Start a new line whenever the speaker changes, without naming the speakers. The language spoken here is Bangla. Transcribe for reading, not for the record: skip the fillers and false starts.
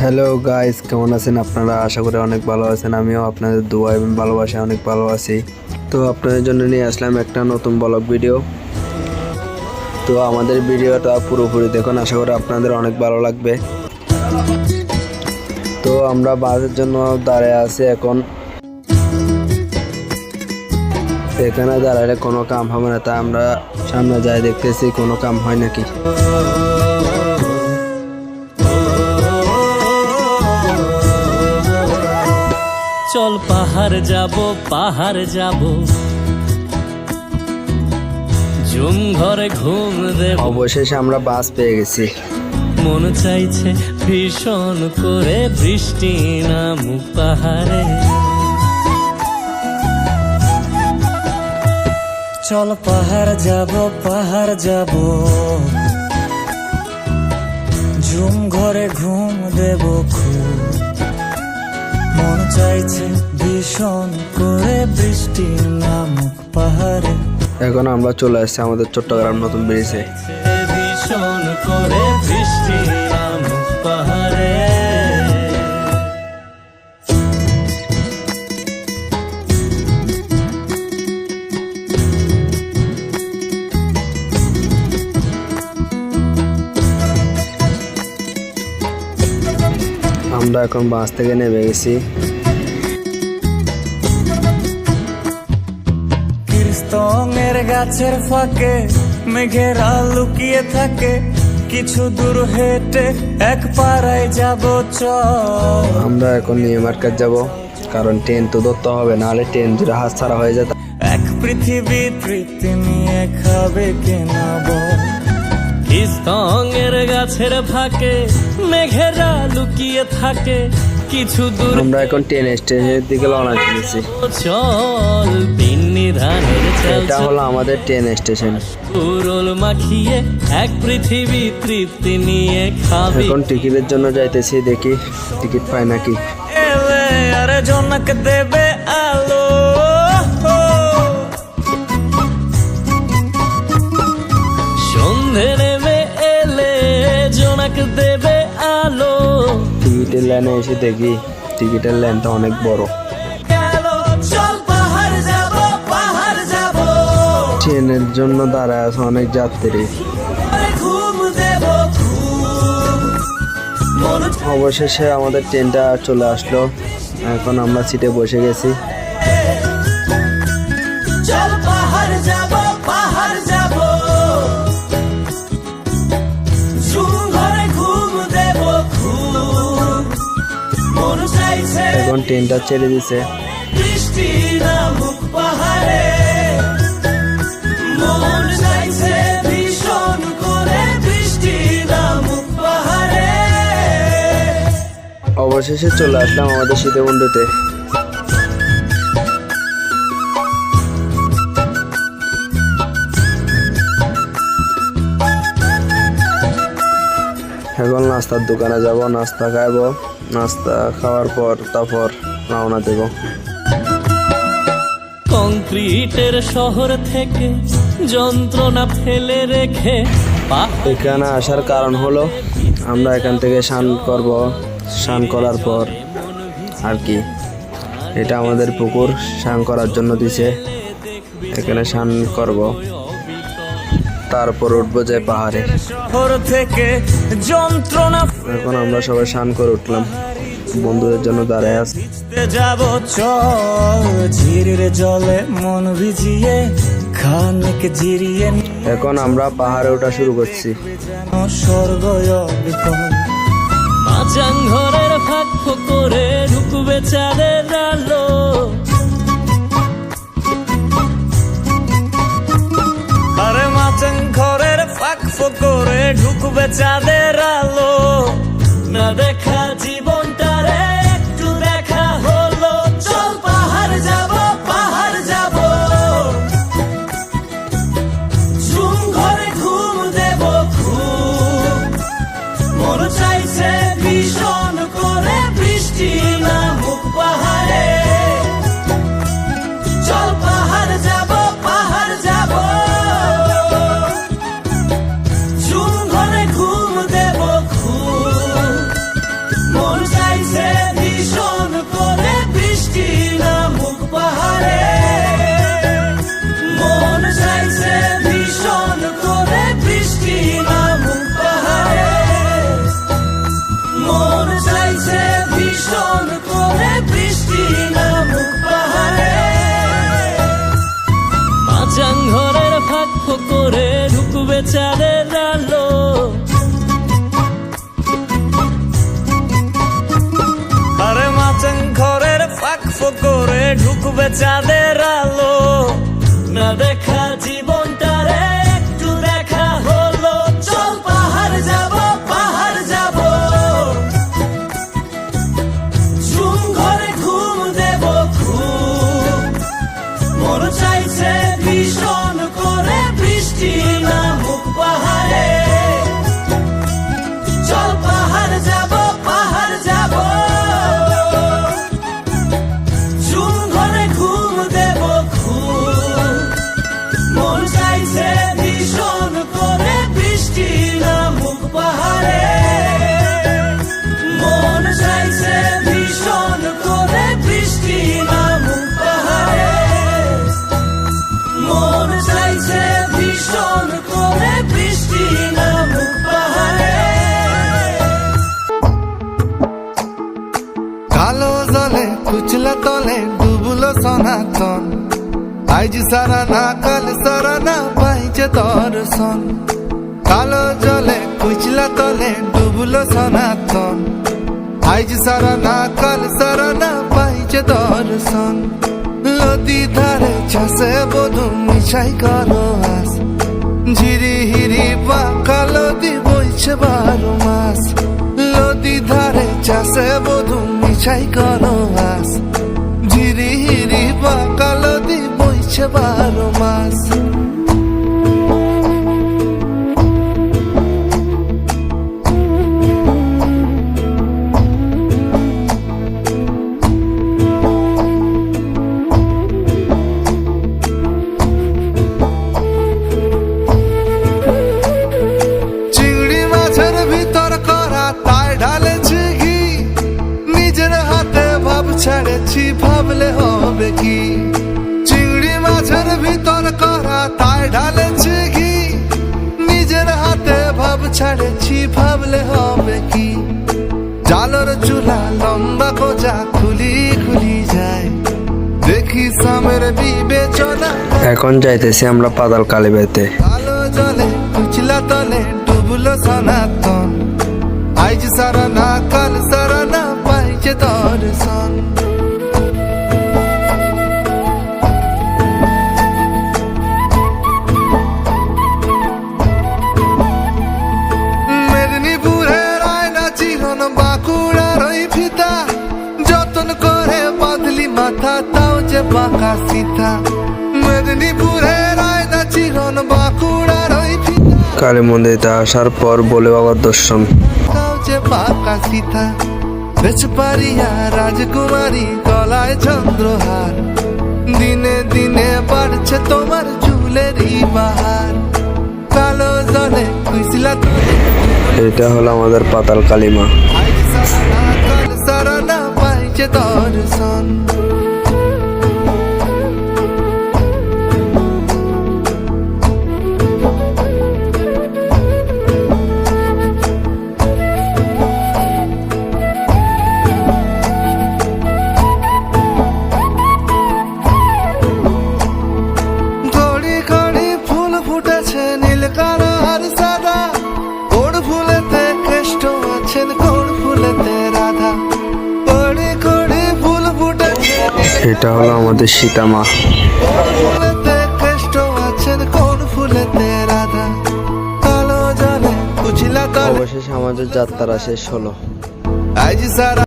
হ্যালো গাইস, কেমন আছেন আপনারা? আশা করি অনেক ভালো আছেন। আমিও আপনাদের দোয়া এবং ভালোবাসায় অনেক ভালো আছি। তো আপনাদের জন্য নিয়ে আসলাম একটা নতুন ব্লগ ভিডিও। তো আমাদের ভিডিওটা পুরোপুরি দেখুন, আশা করি আপনাদের অনেক ভালো লাগবে। তো আমরা বাসের জন্য দাঁড়িয়ে আছি এখন। এখানে দাঁড়ালে কোনো কাম হবে না, তাই আমরা সামনে যাই দেখতেছি কোনো কাম হয় নাকি।
চল পাহাড় যাব ঝুম ঘরে ঘুম দেব।
অবশেষে আমরা বাস পেয়ে গেছি।
মন চাইছে ভীষণ করে বৃষ্টি নামুক পাহাড়ে। চল পাহাড় যাব ঝুম ঘরে ঘুম দেব খুব। মন চাইছে ভীষণ করে বৃষ্টি নামুক পাহাড়ে।
এখন আমরা চলে আসছি আমাদের চট্টগ্রাম নতুন ব্রিজে।
ভীষণ করে বৃষ্টি নামুক পাহাড়ে।
আমরা এখন বাস থেকে নেমে গেছি।
কীর্তনের গাছের ফাঁকে মেঘেরা লুকিয়ে থাকে, কিছু দূর হেঁটে এক পাড়ায় যাব চল।
আমরা এখন নিউ মার্কেট যাব, কারণ ট্রেন তো ধরতে হবে, নাহলে ট্রেন যদি হাত ছাড়া হয়ে যায়।
এক পৃথিবী তৃপ্তি নিয়ে খাবে কেনা বল। কীর্তনের গাছের ফাঁকে মেঘেরা লুকিয়ে থাকে, কিছু দূর।
আমরা এখন ট্রেন স্টেশনের দিকে রওনা দিয়েছি।
চল পিন্নি ধানের
এটা হলো আমাদের ট্রেন স্টেশন।
পুরোল মাখিয়ে এক পৃথিবী তৃপ্তি নিয়ে খাবি।
এখন টিকিটের জন্য যাইতেছি, দেখি টিকিট পাই নাকি।
এলে আরে জনক দেবে আলো, সন্ধে নেমে এলে জনক দেবে আলো।
টিকিটের লাইনে এসে দেখি টিকিটের লাইনটা অনেক বড়।
চল পাহাড় যাব
ট্রেনের জন্য দাঁড়ায় আছে অনেক যাত্রী।
ঘুম দেব।
অবশেষে আমাদের ট্রেনটা চলে আসলো, এখন আমরা সিটে বসে গেছি।
চল পাহাড় যাব ঝুম ঘরে ঘুম দেব খুব। মন চাইছে
এখন ট্রেনটা ছেড়ে দিছে।
বৃষ্টি নামুক পাহাড়ে। মন চাইছে ভীষণ করে বৃষ্টি নামুক পাহাড়ে।
অবশেষে চলে আসলাম আমাদের সীতাকুণ্ডতে। এখন নাস্তার দোকানে যাব, নাস্তা খাবো। নাস্তা খাওয়ার পর তারপর রওনা দেব।
কংক্রিটের শহর থেকে যন্ত্রণা ফেলে রেখে
এখানে আসার কারণ হলো আমরা এখান থেকে স্নান করব। স্নান করার পর আর কি, এটা আমাদের পুকুর, স্নান করার জন্য দিছে। এখানে স্নান করব, তারপর উঠবো যে পাহাড়ে।
শহর থেকে যন্ত্রণা
এখন আমরা সবাই স্নান করে উঠলাম, বন্ধুদের জন্য দাঁড়ায় আছি।
যাব চল ঝিরির জলে মন ভিজিয়ে খানিক জিরিয়ে।
এখন আমরা পাহাড়ে ওঠা শুরু করছি।
স্বর্গ মাচাং ঘরের ফাঁক করে ঢুকবে চাঁদের আলো। আরে মাচাং ঘরের ফাঁক করে ঢুকবে চাঁদের আলো। না দেখা জীবনটারে একটু দেখা হলো। চল পাহাড় যাব ঝুম ঘরে ঘুম দেব খুব। মন চাইছে ভীষণ করে বৃষ্টি নামুক পাহাড়ে। চল পাহাড় যাব ঝুম ঘরে ঘুম দেব খুব। ঢুকবে চাঁদের আলো, না দেখা জীবনটারে একটু দেখা হলো। চল পাহাড় যাব, পাহাড় যাব, ঝুম ঘরে ঘুম দেব খুব। মন চাইছে ভীষণ করে বৃষ্টি নামুক পাহাড়ে। চল পাহাড় যাব, পাহাড় যাব, ঝুম ঘরে ঘুম দেব খুব। মন চাইছে ভীষণ করে বৃষ্টি নামুক পাহাড়ে। মন চাইছে ভীষণ করে বৃষ্টি নামুক পাহাড়ে। মন চাইছে ভীষণ করে বৃষ্টি নামুক পাহাড়ে।
কালো জলে কুচলা তলে ডুবলো সনাতন, আজ সারা না কাল সারা না পাইছে দর্শন। কালো জলে কুচলা তলে ডুবলো সনাতন, আজ সারা না কাল সারা না পাইছে দর্শন। নদী ধারে চাষে বধু মিশাই করো আস, ঝিরি হিরি বাঁকা নদী বইছে 12 মাস। নদী ধারে চাষে বধু মিশাই করো আস, ঝিরি হিরি বাঁকা নদী বইছে 12 মাস। চিংড়ি মাছের ভিতর করা তাই ঢালেছি ঘি, নিজের হাতে ভাব ছেড়েছি ভাবলে হবে কি। চিংড়ি মাছের ভিতর করা তাই ঢালেছি ঘি, নিজের হাতে ভাব ছেড়েছি ভাবলে হবে কি। জালর চুলা লম্বা কোজা খুলি খুলি যায়, দেখি সামের বিবেচনা।
এখন যাইতেছি আমরা পাতাল কালীবাড়িতে।
কালো জলে কুচলা তলে ডুবলো সনাতন, আজ সারা না কাল সারা না পাইছে দর্শন। মেদিনীপুরের আয়না চিরন বাঁকুড়ার ওই ফিতা, যতন করে বাঁধলি মাথা তাও যে বাঁকা সিথা। মেদিনীপুরের আয়না চিরন বাঁকুড়ার ওই ফিতা,
কালী মন্দিরে আসার পর বলে বাবার দর্শন।
তাও যে বাঁকা সিথা। বেচপারিয়া রাজকুমারী গলায় চন্দ্রহার, দিনে দিনে বাড়ছে তোমার চুলেরই বাহার। কালো জলে কুইসলা তলে
এটা হলো আমাদের পাতাল কালীমা।
আজ সারা না কাল সারা না পাইছে দর্শন। ঘড়ি ঘড়ি ফুল ফুটেছে নীল কালো আর সাদা, ওর ফুলেতে কৃষ্ণ আছেন কোন ফুলেতে রাধা। ঘড়ি ঘড়ি ফুল ফুটেছে
এটা হলো আমাদের সীতামা।
কোন ফুলেতে কৃষ্ণ আছেন কোন ফুলেতে রাধা। কালো জলে কুচিলা তলে
অবশেষে আমাদের যাত্রা শেষ হলো।
আজ সারা